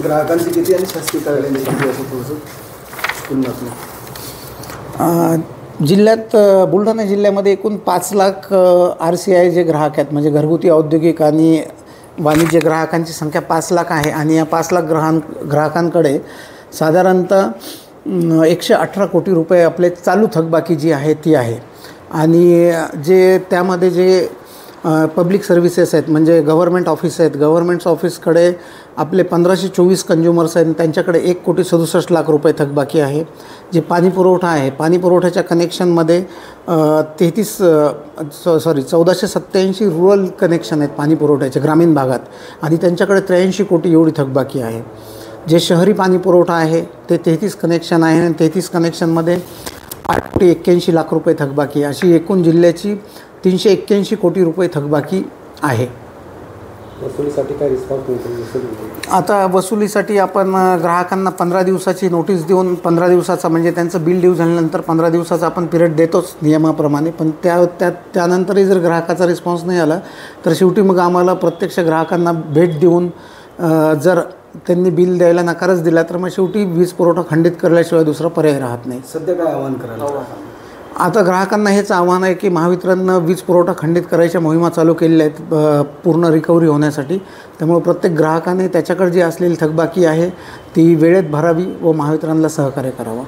ग्राहकांची किती आणि शासकीय कार्यालयांची किती असं थोडंसं पुन्हा जिल्ह्यात बुलढाणा जिल्ह्यामध्ये एकूण 5 लाख RCI जे ग्राहक आहेत, म्हणजे घरगुती औद्योगिक आणि वाणिज्य ग्राहकांची संख्या 5 लाख आहे आणि या 5 लाख ग्राहकांकडे साधारणतः 118 कोटी रुपये आपले चालू थकबाकी जी आहे ती आहे. आणि जे त्यामध्ये जे पब्लिक सर्व्हिसेस आहेत, म्हणजे गव्हर्मेंट ऑफिस आहेत, गव्हर्मेंट ऑफिसकडे आपले 1524 कंझ्युमर्स आहेत, त्यांच्याकडे 1,67,00,000 रुपये थकबाकी आहे. जे पाणी पुरवठा आहे, पाणी पुरवठ्याच्या कनेक्शनमध्ये 1487 रुरल कनेक्शन आहेत पाणी पुरवठ्याचे ग्रामीण भागात, आणि त्यांच्याकडे 83 कोटी एवढी थकबाकी आहे. जे शहरी पाणी पुरवठा आहे ते 33 कनेक्शन आहे आणि 33 कनेक्शनमध्ये 8,81,00,000 रुपये थकबाकी आहे. अशी एकूण जिल्ह्याची 381 कोटी रुपये थकबाकी आहे. वसुलीसाठी काय रिस्पॉन्स मिळतो? आता वसुलीसाठी आपण ग्राहकांना 15 दिवसाची नोटीस देऊन 15 दिवसाचा, म्हणजे त्यांचं बिल ड्यू झाल्यानंतर 15 दिवसाचा आपण पिरियड देतोच नियमाप्रमाणे. पण त्यानंतरही जर ग्राहकाचा रिस्पॉन्स नाही आला तर शेवटी मग आम्हाला प्रत्यक्ष ग्राहकांना भेट देऊन जर त्यांनी बिल द्यायला नकारच दिला तर मग शेवटी वीज पुरवठा खंडित करल्याशिवाय दुसरा पर्याय राहत नाही. सध्या काय आवाहन करायला? आता ग्राहकांना हेच आव्हान आहे की महावितरणनं वीज पुरवठा खंडित करायच्या मोहिमा चालू केलेल्या आहेत पूर्ण रिकव्हरी होण्यासाठी. त्यामुळे प्रत्येक ग्राहकाने त्याच्याकडे जी असलेली थकबाकी आहे ती वेळेत भरावी व महावितरणला सहकार्य करावं.